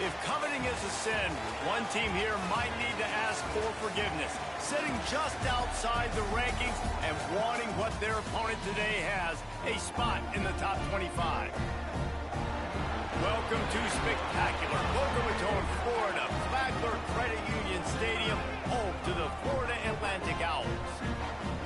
If coveting is a sin, one team here might need to ask for forgiveness, sitting just outside the rankings and wanting what their opponent today has, a spot in the top 25. Welcome to spectacular Boca Raton, Florida, Flagler Credit Union Stadium, home to the Florida Atlantic Owls.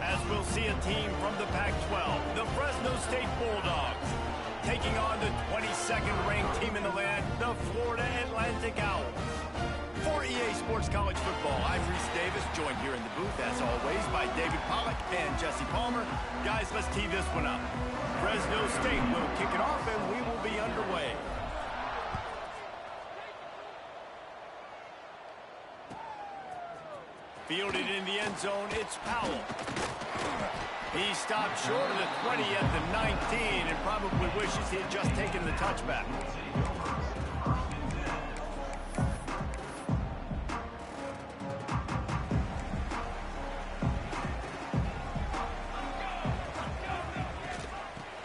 As we'll see a team from the Pac-12, the Fresno State Bulldogs, taking on the 22nd ranked team in the land, the Florida Atlantic Owls. For EA Sports College Football, I'm Reese Davis, joined here in the booth, as always, by David Pollack and Jesse Palmer. Guys, let's tee this one up. Fresno State will kick it off, and we will be underway. Fielded in the end zone, it's Powell. He stopped short of the 20 at the 19 and probably wishes he had just taken the touchback.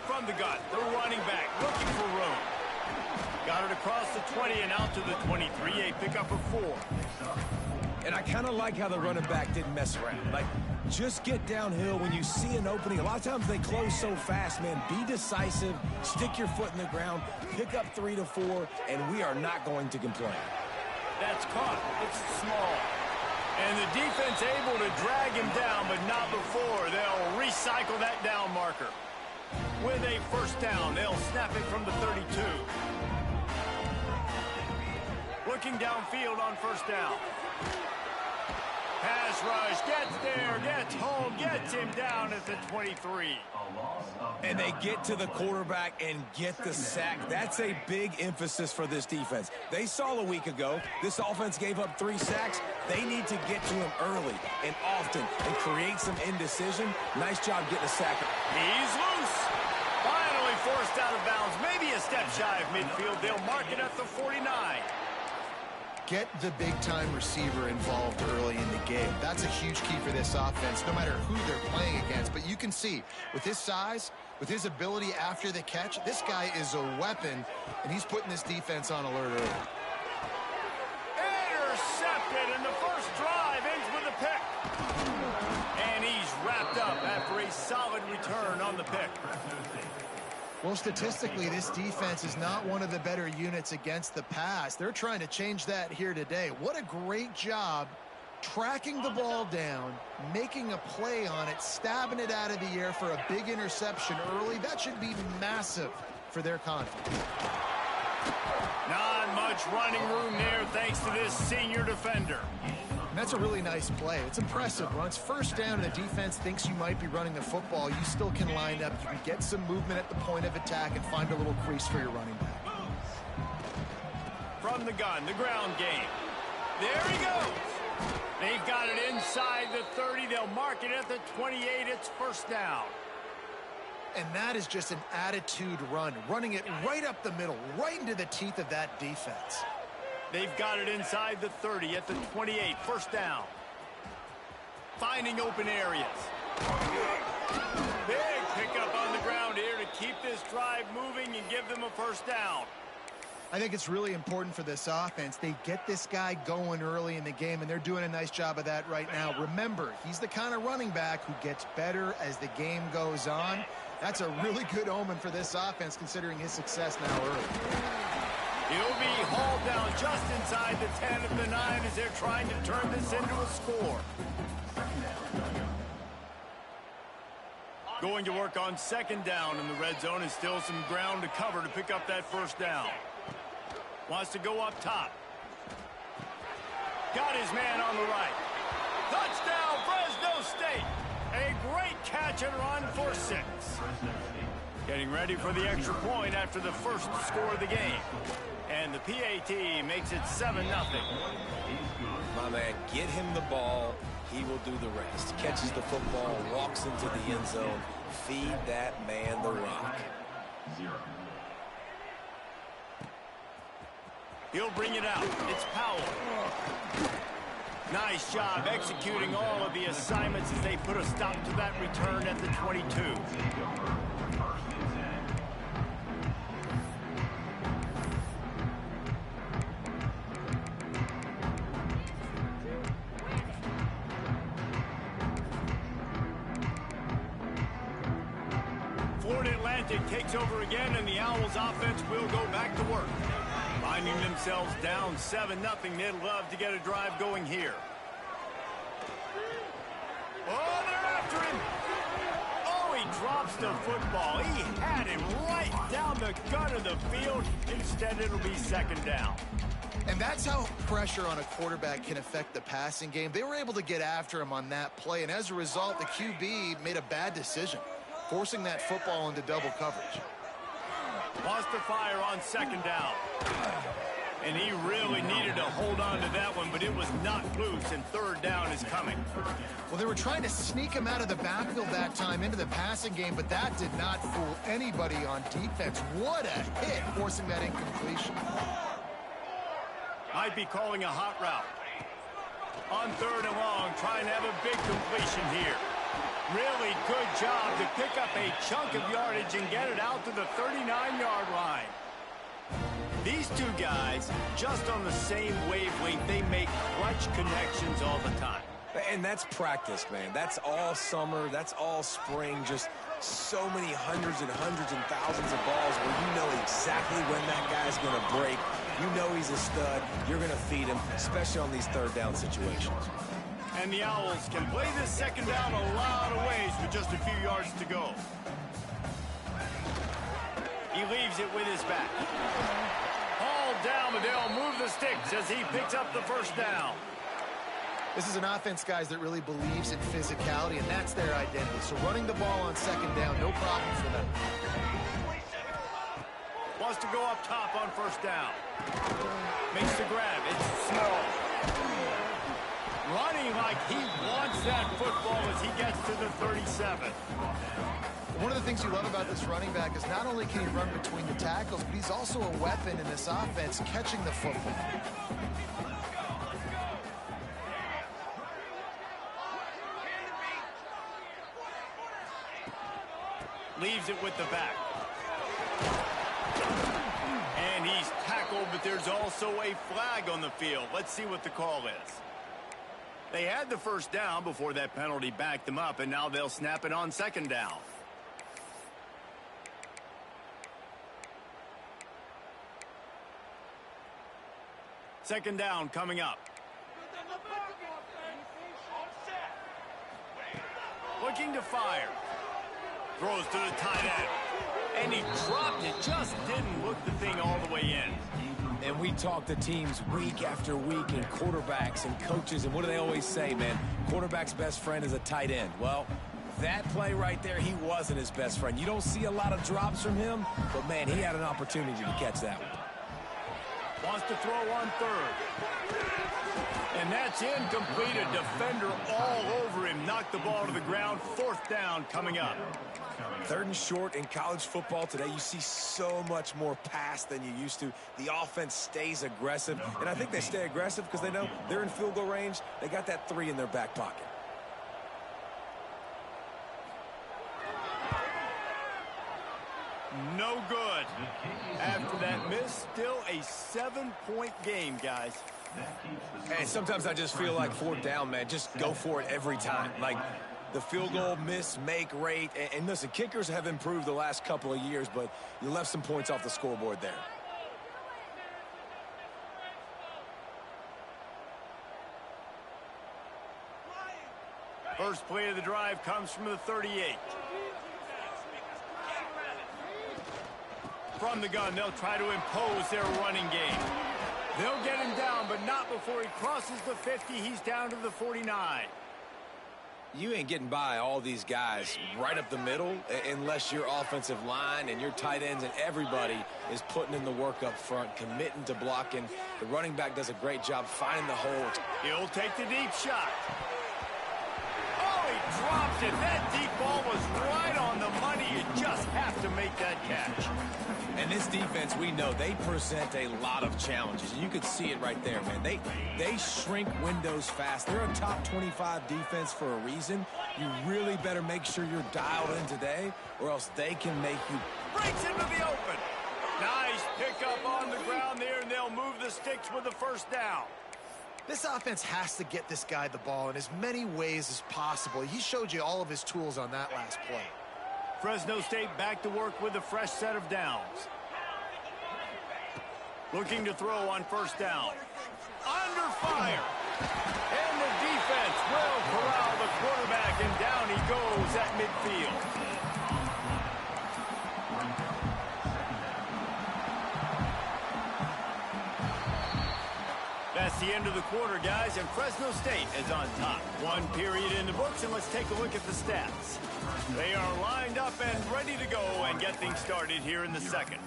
From the gun, the running back looking for room. Got it across the 20 and out to the 23, a pickup of 4. And I kind of like how the running back didn't mess around. Like, just get downhill when you see an opening. A lot of times they close so fast, man. Be decisive, stick your foot in the ground, pick up 3 to 4, and we are not going to complain. That's caught. It's small. And the defense able to drag him down, but not before. They'll recycle that down marker. With a first down, they'll snap it from the 32. Looking downfield on first down. Pass rush, gets there, gets home, gets him down at the 23. And they get to the quarterback and get the sack. That's a big emphasis for this defense. They saw a week ago, this offense gave up 3 sacks. They need to get to him early and often and create some indecision. Nice job getting a sack. He's loose. Finally forced out of bounds, maybe a step shy of midfield. They'll mark it at the 49. Get the big-time receiver involved early in the game. That's a huge key for this offense, no matter who they're playing against. But you can see, with his size, with his ability after the catch, this guy is a weapon, and he's putting this defense on alert early. Intercepted, and the first drive ends with a pick. And he's wrapped up after a solid return on the pick. Well, statistically, this defense is not one of the better units against the pass. They're trying to change that here today. What a great job tracking the ball down, making a play on it, stabbing it out of the air for a big interception early. That should be massive for their confidence. Not much running room there thanks to this senior defender. That's a really nice play. It's impressive. Once first down and the defense thinks you might be running the football, you still can line up. You can get some movement at the point of attack and find a little crease for your running back. From the gun, the ground game. There he goes. They've got it inside the 30. They'll mark it at the 28. It's first down. And that is just an attitude run, running it right up the middle, right into the teeth of that defense. They've got it inside the 30 at the 28. First down. Finding open areas. Big pickup on the ground here to keep this drive moving and give them a first down. I think it's really important for this offense. They get this guy going early in the game, and they're doing a nice job of that right now. Remember, he's the kind of running back who gets better as the game goes on. That's a really good omen for this offense, considering his success now early. He'll be hauled down just inside the 10 of the 9 as they're trying to turn this into a score. Going to work on second down in the red zone, and still some ground to cover to pick up that first down. Wants to go up top. Got his man on the right. Touchdown, Fresno State. A great catch and run for 6. Getting ready for the extra point after the first score of the game. And the PAT makes it 7-0. My man, get him the ball. He will do the rest. Catches the football, walks into the end zone. Feed that man the rock. He'll bring it out. It's Powell. Nice job executing all of the assignments as they put a stop to that return at the 22. Florida Atlantic takes over again, and the Owls offense will go back to work. Finding themselves down 7-0, they'd love to get a drive going here. Oh, they're after him. Oh, he drops the football. He had him right down the gut of the field. Instead, it'll be second down. And that's how pressure on a quarterback can affect the passing game. They were able to get after him on that play, and as a result, the QB made a bad decision, forcing that football into double coverage. Lost the fire on second down. And he really needed to hold on to that one, but it was knocked loose, and third down is coming. Well, they were trying to sneak him out of the backfield that time into the passing game, but that did not fool anybody on defense. What a hit, forcing that incompletion. Might be calling a hot route. On third and long, trying to have a big completion here. Really good job to pick up a chunk of yardage and get it out to the 39-yard line. These two guys, just on the same wavelength, they make clutch connections all the time. And that's practice, man. That's all summer. That's all spring. Just so many hundreds and thousands of balls where you know exactly when that guy's going to break. You know he's a stud. You're going to feed him, especially on these third down situations. And the Owls can play this second down a lot of ways with just a few yards to go. He leaves it with his back. Hauled down, but they'll move the sticks as he picks up the first down. This is an offense, guys, that really believes in physicality, and that's their identity. So running the ball on second down, no problem for them. Wants to go up top on first down. Makes the grab. It's small. Running like he wants that football as he gets to the 37. One of the things you love about this running back is not only can he run between the tackles, but he's also a weapon in this offense, catching the football. Leaves it with the back. And he's tackled, but there's also a flag on the field. Let's see what the call is. They had the first down before that penalty backed them up, and now they'll snap it on second down. Second down coming up. Looking to fire. Throws to the tight end. And he dropped it. Just didn't look the thing all the way in. And we talk to teams week after week and quarterbacks and coaches, and what do they always say, man? Quarterback's best friend is a tight end. Well, that play right there, he wasn't his best friend. You don't see a lot of drops from him, but, man, he had an opportunity to catch that one. Wants to throw on third. And that's incomplete. A defender all over him. Knocked the ball to the ground. Fourth down coming up. Third and short in college football today, you see so much more pass than you used to. The offense stays aggressive, and I think they stay aggressive because they know they're in field goal range. They got that 3 in their back pocket. No good. After that miss, still a 7-point game, guys. And sometimes I just feel like fourth down, man, just go for it every time. Like, the field goal miss, make rate. And listen, kickers have improved the last couple of years, but you left some points off the scoreboard there. First play of the drive comes from the 38. From the gun, they'll try to impose their running game. They'll get him down, but not before he crosses the 50. He's down to the 49. You ain't getting by all these guys right up the middle unless your offensive line and your tight ends and everybody is putting in the work up front, committing to blocking. The running back does a great job finding the hole. He'll take the deep shot. Oh, he dropped it. That deep ball was right on the money. You just have to make that catch. And this defense, we know, they present a lot of challenges. And you could see it right there, man. They shrink windows fast. They're a top 25 defense for a reason. You really better make sure you're dialed in today, or else they can make you. Breaks into the open. Nice pickup on the ground there, and they'll move the sticks with the first down. This offense has to get this guy the ball in as many ways as possible. He showed you all of his tools on that last play. Fresno State back to work with a fresh set of downs. Looking to throw on first down. Under fire. And the defense will corral the quarterback, and down he goes at midfield. That's the end of the quarter, guys, and Fresno State is on top. One period in the books, and let's take a look at the stats. They are lined up and ready to go and get things started here in the second.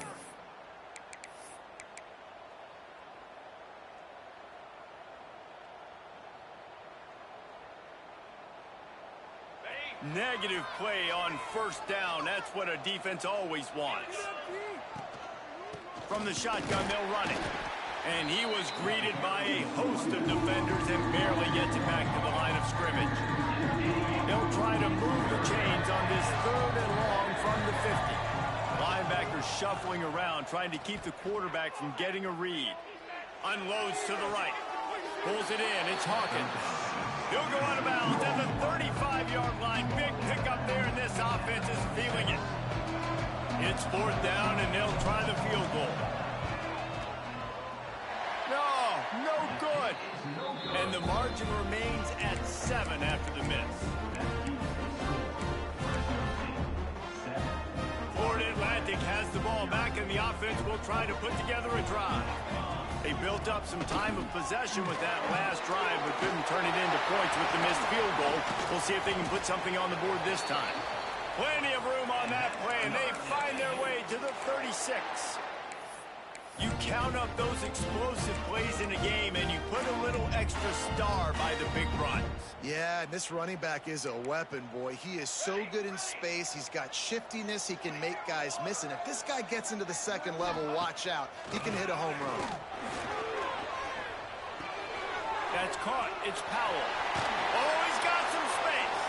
Negative play on first down. That's what a defense always wants. From the shotgun, they'll run it. And he was greeted by a host of defenders and barely gets it back to the line of scrimmage. They'll try to move the chains on this 3rd and long from the 50. Linebackers shuffling around, trying to keep the quarterback from getting a read. Unloads to the right. Pulls it in. It's Hawkins. He'll go out of bounds at the 35-yard line. Big pickup there, and this offense is feeling it. It's 4th down, and they'll try the field goal. No good. And the margin remains at 7 after the miss. Florida Atlantic has the ball back, and the offense will try to put together a drive. They built up some time of possession with that last drive, but couldn't turn it into points with the missed field goal. We'll see if they can put something on the board this time. Plenty of room on that play, and they find their way to the 36. You count up those explosive plays in a game, and you put a little extra star by the big runs. Yeah, this running back is a weapon, boy. He is so good in space. He's got shiftiness. He can make guys miss. And if this guy gets into the second level, watch out. He can hit a home run. That's caught. It's Powell. Oh, he's got some space.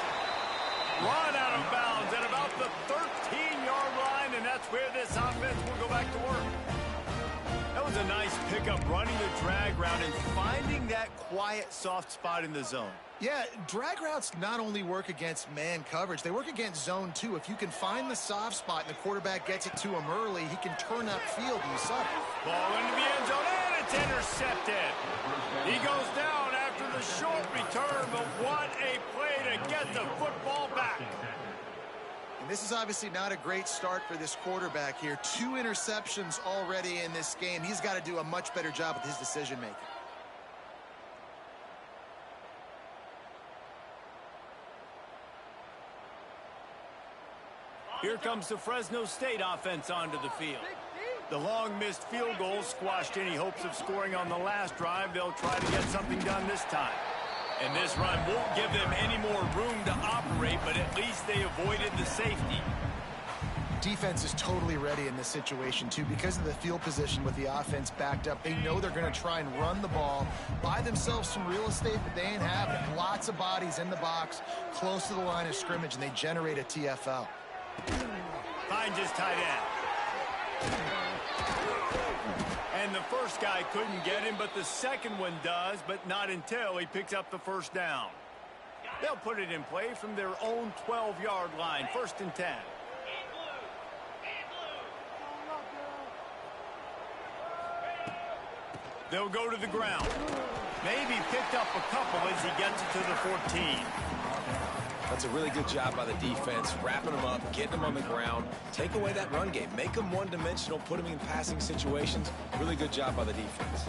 Run out of bounds at about the 13-yard line, and that's where this offense will go back to work. That was a nice pickup, running the drag route and finding that quiet, soft spot in the zone. Yeah, drag routes not only work against man coverage, they work against zone too. If you can find the soft spot and the quarterback gets it to him early, he can turn upfield, and you saw it. Ball into the end zone, and it's intercepted. He goes down after the short return, but what a play to get the football back. And this is obviously not a great start for this quarterback here. 2 interceptions already in this game. He's got to do a much better job with his decision-making. Here comes the Fresno State offense onto the field. The long missed field goal squashed any hopes of scoring on the last drive. They'll try to get something done this time. And this run won't give them any more room to operate, but at least they avoided the safety. Defense is totally ready in this situation, too, because of the field position with the offense backed up. They know they're going to try and run the ball, buy themselves some real estate that they ain't having. Lots of bodies in the box, close to the line of scrimmage, and they generate a TFL. Finds his tight end. And the first guy couldn't get him, but the second one does, but not until he picks up the first down. They'll put it in play from their own 12-yard line, 1st and 10. They'll go to the ground. Maybe picked up a couple as he gets it to the 14. That's a really good job by the defense, wrapping them up, getting them on the ground. Take away that run game. Make them one-dimensional, put them in passing situations. Really good job by the defense.